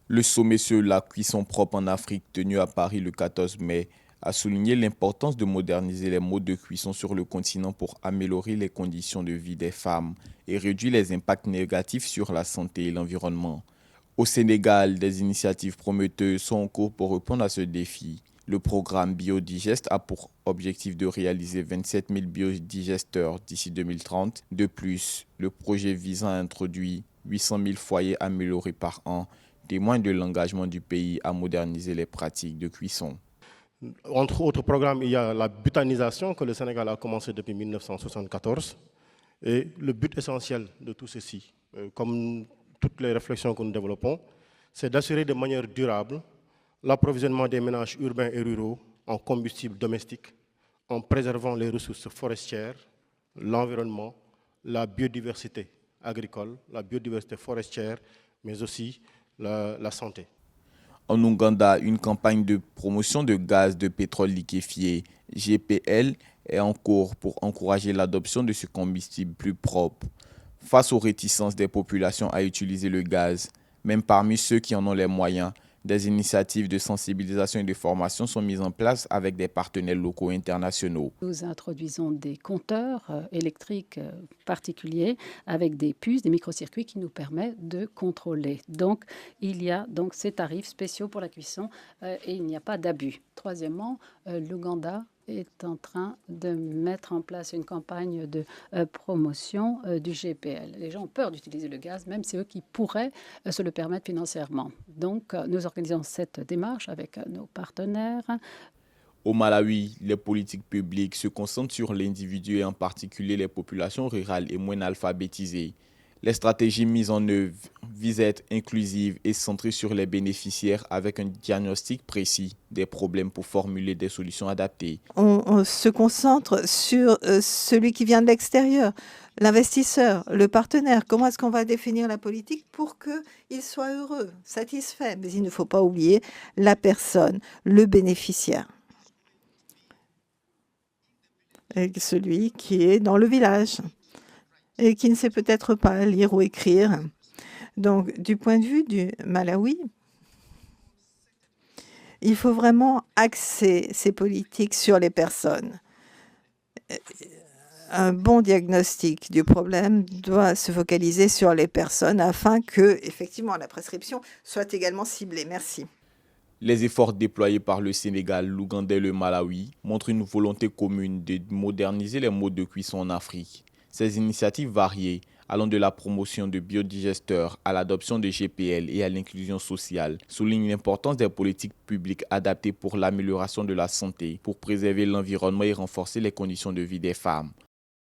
Le sommet sur la cuisson propre en Afrique tenu à Paris le 14 mai a souligné l'importance de moderniser les modes de cuisson sur le continent pour améliorer les conditions de vie des femmes et réduire les impacts négatifs sur la santé et l'environnement. Au Sénégal, des initiatives prometteuses sont en cours pour répondre à ce défi. Le programme Biodigest a pour objectif de réaliser 27 000 biodigesteurs d'ici 2030. De plus, le projet visant à introduire 800 000 foyers améliorés par an témoigne de l'engagement du pays à moderniser les pratiques de cuisson. Entre autres programmes, il y a la butanisation que le Sénégal a commencé depuis 1974. Et le but essentiel de tout ceci, comme toutes les réflexions que nous développons, c'est d'assurer de manière durable l'approvisionnement des ménages urbains et ruraux en combustible domestique, en préservant les ressources forestières, l'environnement, la biodiversité agricole, la biodiversité forestière, mais aussi la santé. En Ouganda, une campagne de promotion de gaz de pétrole liquéfié, GPL, est en cours pour encourager l'adoption de ce combustible plus propre. Face aux réticences des populations à utiliser le gaz, même parmi ceux qui en ont les moyens, des initiatives de sensibilisation et de formation sont mises en place avec des partenaires locaux et internationaux. Nous introduisons des compteurs électriques particuliers avec des puces, des microcircuits qui nous permettent de contrôler. Donc, il y a donc ces tarifs spéciaux pour la cuisson et il n'y a pas d'abus. Troisièmement, l'Ouganda est en train de mettre en place une campagne de promotion du GPL. Les gens ont peur d'utiliser le gaz, même c'est eux qui pourraient se le permettre financièrement. Donc, nous organisons cette démarche avec nos partenaires. Au Malawi, les politiques publiques se concentrent sur l'individu et en particulier les populations rurales et moins alphabétisées. Les stratégies mises en œuvre visent à être inclusives et centrées sur les bénéficiaires avec un diagnostic précis des problèmes pour formuler des solutions adaptées. On se concentre sur celui qui vient de l'extérieur, l'investisseur, le partenaire. Comment est-ce qu'on va définir la politique pour qu'il soit heureux, satisfait? Mais il ne faut pas oublier la personne, le bénéficiaire. Et celui qui est dans le village et qui ne sait peut-être pas lire ou écrire. Donc, du point de vue du Malawi, il faut vraiment axer ces politiques sur les personnes. Un bon diagnostic du problème doit se focaliser sur les personnes afin que, effectivement, la prescription soit également ciblée. Merci. Les efforts déployés par le Sénégal, l'Ouganda et le Malawi montrent une volonté commune de moderniser les modes de cuisson en Afrique. Ces initiatives variées, allant de la promotion de biodigesteurs à l'adoption de GPL et à l'inclusion sociale, soulignent l'importance des politiques publiques adaptées pour l'amélioration de la santé, pour préserver l'environnement et renforcer les conditions de vie des femmes.